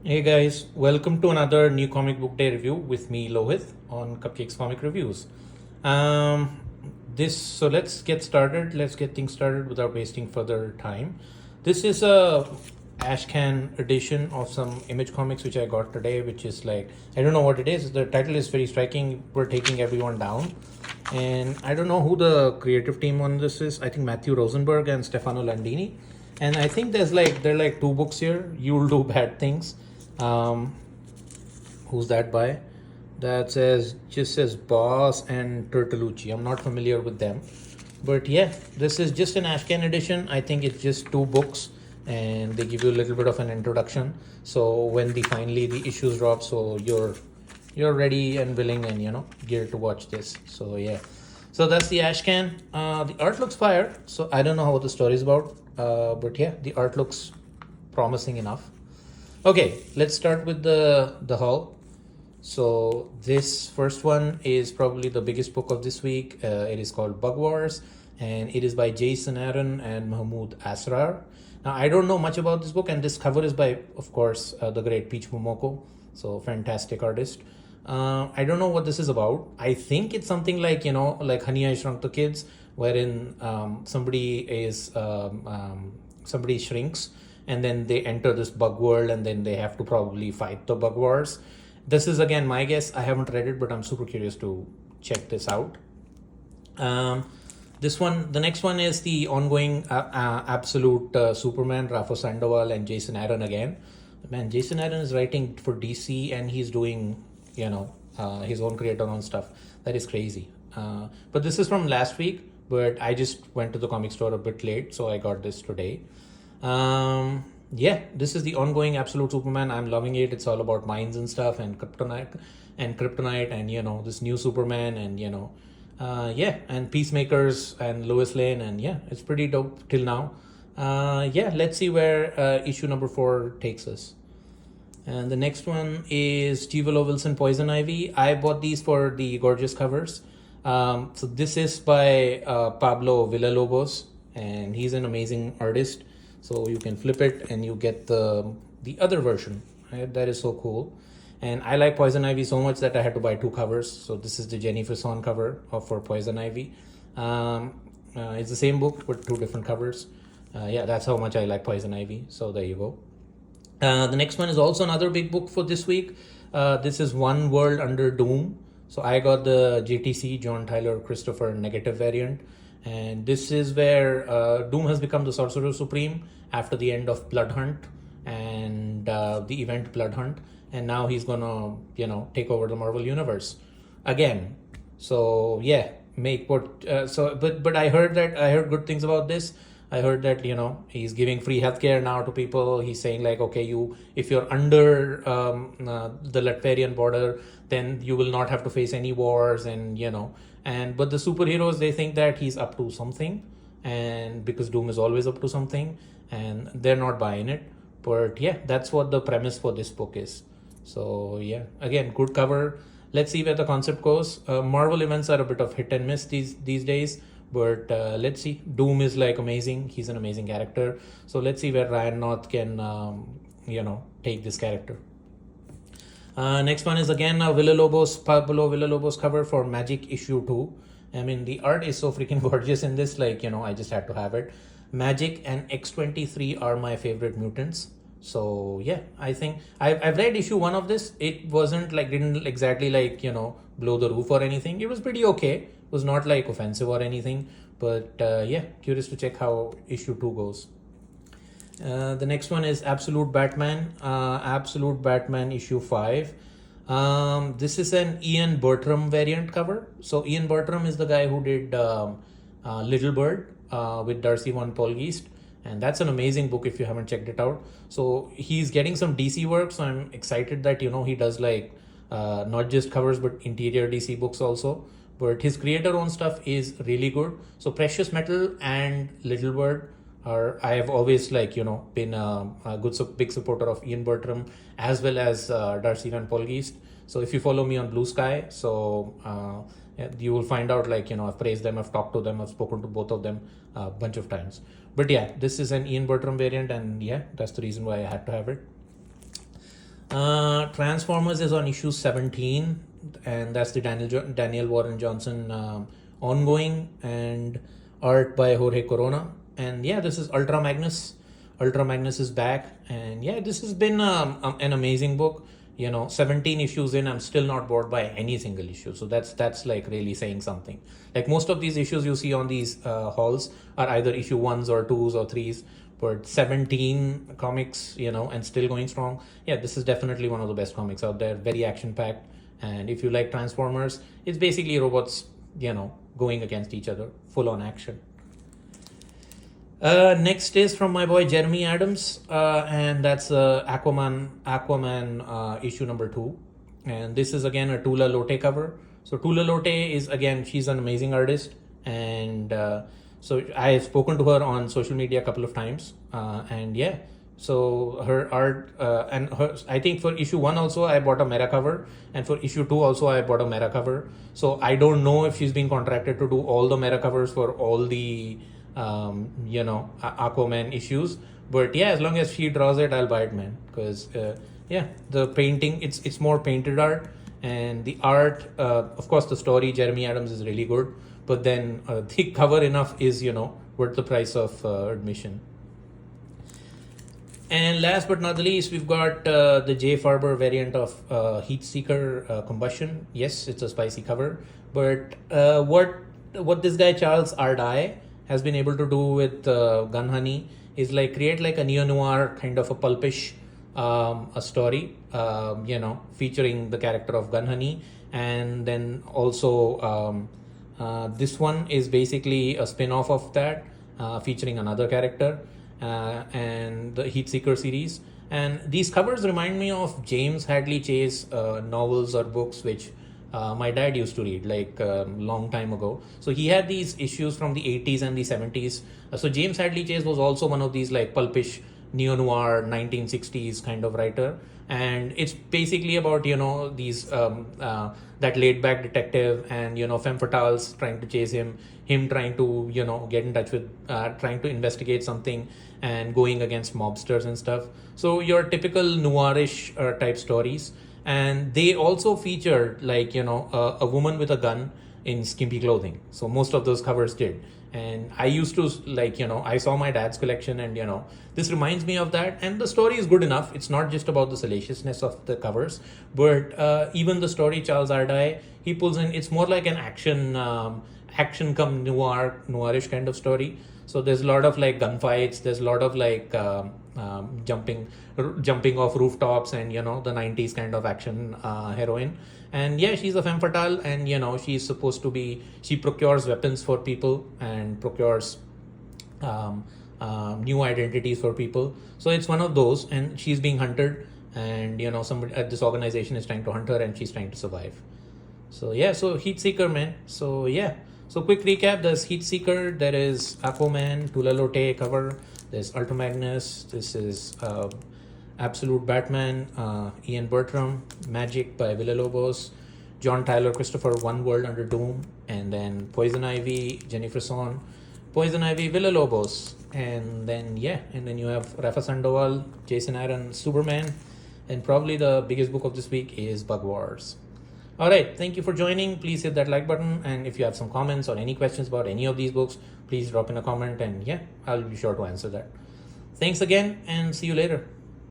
Hey guys, welcome to another new comic book day review with me Lohit on Cupcakes Comic Reviews. Um, so let's get started. Let's get things started without wasting further time. This is a ashcan edition of some Image comics which I got today, which is like I don't know what it is. The title is very striking. We're taking everyone down, and I don't know who the creative team on this is. I think Matthew Rosenberg and Stefano Landini, and I think there are like two books here. You'll do bad things. um, who's that by? That says Boss and Turtolucci. I'm not familiar with them, but yeah, this is just an ashcan edition. I think it's just two books, and they give you a little bit of an introduction. So when finally the issues drop, so you're ready and willing and geared to watch this. So yeah, so that's the ashcan. The art looks fire. So I don't know what the story is about, but yeah, the art looks promising enough. Okay, let's start with the haul. So this first one is probably the biggest book of this week. It is called Bug Wars, and it is by Jason Aaron and Mahmoud Asrar. Now I don't know much about this book, and this cover is by, of course, the great Peach Momoko. So fantastic artist. I don't know what this is about. I think it's something like like Honey I Shrunk the Kids, wherein somebody shrinks and then they enter this bug world and then they have to probably fight the bug wars. This is again my guess. I haven't read it, but I'm super curious to check this out. The next one is the ongoing Absolute Superman, Rafa Sandoval and Jason Aaron again. Man, Jason Aaron is writing for DC and he's doing, his own creator own stuff. That is crazy. But this is from last week, but I just went to the comic store a bit late, so I got this today. Yeah, this is the ongoing Absolute Superman. I'm loving it. It's all about minds and stuff and kryptonite and this new Superman and yeah, and peacemakers and Lois Lane, and yeah, it's pretty dope till now. Yeah, let's see where issue number 4 takes us. And the next one is Steve Wilson Poison Ivy. I bought these for the gorgeous covers. So this is by Pablo Villalobos, and he's an amazing artist. So you can flip it and you get the other version. Right? That is so cool. And I like Poison Ivy so much that I had to buy 2 covers. So this is the Jenny Fisson cover for Poison Ivy. It's the same book but 2 different covers. Yeah, that's how much I like Poison Ivy. So there you go. The next one is also another big book for this week. This is One World Under Doom. So I got the JTC, John Tyler Christopher negative variant. And this is where Doom has become the Sorcerer Supreme after the end of Blood Hunt and the event Blood Hunt, and now he's gonna take over the Marvel universe again. So yeah, but I heard good things about this. I heard that he's giving free healthcare now to people. He's saying like, okay, if you're under the Latvian border, then you will not have to face any wars, and but the superheroes, they think that he's up to something, and because Doom is always up to something, and they're not buying it. But yeah, that's what the premise for this book is. So yeah, again, good cover. Let's see where the concept goes. Marvel events are a bit of hit and miss these days, but let's see. Doom is like amazing. He's an amazing character. So let's see where Ryan North can take this character. Next one is again Pablo Villalobos cover for Magic issue 2. I mean, the art is so freaking gorgeous in this, like, I just had to have it. Magic and X-23 are my favorite mutants. So yeah, I think I've read issue 1 of this. It didn't exactly blow the roof or anything. It was pretty okay. It was not like offensive or anything, but yeah, curious to check how issue 2 goes. The next one is Absolute Batman issue 5. This is an Ian Bertram variant cover. So Ian Bertram is the guy who did Little Bird with Darcy Von Polgeist, and that's an amazing book if you haven't checked it out. So he's getting some DC work, so I'm excited that he does not just covers but interior DC books also. But his creator owned stuff is really good. So Precious Metal and Little Bird I have always been a big supporter of Ian Bertram as well as Darcy Van Polgeist. So if you follow me on Blue Sky, so you will find out I've praised them, I've talked to them, I've spoken to both of them a bunch of times. But yeah, this is an Ian Bertram variant, and yeah, that's the reason why I had to have it. Transformers is on issue 17, and that's the Daniel Warren Johnson ongoing, and art by Jorge Corona. And yeah, this is Ultra Magnus. Ultra Magnus is back, and yeah, this has been an amazing book. 17 issues in, I'm still not bored by any single issue. So that's like really saying something. Like most of these issues you see on these hauls are either issue 1s or 2s or 3s, but 17 comics, and still going strong. Yeah, this is definitely one of the best comics out there. Very action packed, and if you like Transformers, it's basically robots, going against each other, full on action. Next is from my boy Jeremy Adams, and that's Aquaman issue number 2. And this is again a Tula Lote cover. So Tula Lote is, again, she's an amazing artist, and so I have spoken to her on social media a couple of times, and yeah, so her art, and her, I think for issue 1 also I bought a meta cover, and for issue 2 also I bought a meta cover. So I don't know if she's been contracted to do all the meta covers for all the Aquaman issues, but yeah, as long as she draws it, I'll buy it, man, because yeah, the painting, it's more painted art, and the art, of course the story, Jeremy Adams is really good, but then the cover enough is worth the price of admission. And last but not the least, we've got the J. Farber variant of Heatseeker Combustion. Yes, it's a spicy cover, but what this guy Charles Ardai has been able to do with Gun Honey is like create like a neo-noir kind of a pulpish a story, featuring the character of Gun Honey. And then also this one is basically a spin-off of that, featuring another character, and the Heatseeker series. And these covers remind me of James Hadley Chase novels or books, which my dad used to read like long time ago. So he had these issues from the 80s and the 70s. So James Hadley Chase was also one of these like pulpish neo-noir 1960s kind of writer, and it's basically about these that laid-back detective and femme fatales trying to chase him trying to get in touch with trying to investigate something and going against mobsters and stuff. So your typical noirish type stories. And they also featured like a woman with a gun in skimpy clothing. So most of those covers did, and I used to like I saw my dad's collection, and this reminds me of that. And the story is good enough. It's not just about the salaciousness of the covers, but even the story, Charles Ardai, he pulls in, it's more like an action come noirish kind of story. So there's a lot of like gunfights, there's a lot of like jumping off rooftops, and the 90s kind of action heroine. And yeah, she's a femme fatale, and she's supposed to be, she procures weapons for people and procures new identities for people. So it's one of those, and she's being hunted, and somebody at this organization is trying to hunt her, and she's trying to survive. So yeah, so Heatseeker, man. So yeah, so quick recap: there's Heatseeker, there is Aquaman, Tula Lote cover, there's Ultra Magnus, this is Absolute Batman, Ian Bertram, Magic by Villalobos, John Tyler Christopher, One World Under Doom, and then Poison Ivy, Jennifer Son, Poison Ivy, Villalobos, and then you have Rafa Sandoval, Jason Aaron, Superman, and probably the biggest book of this week is Bug Wars. All right, thank you for joining. Please hit that like button, and if you have some comments or any questions about any of these books, please drop in a comment, and I'll be sure to answer that. Thanks again, and see you later.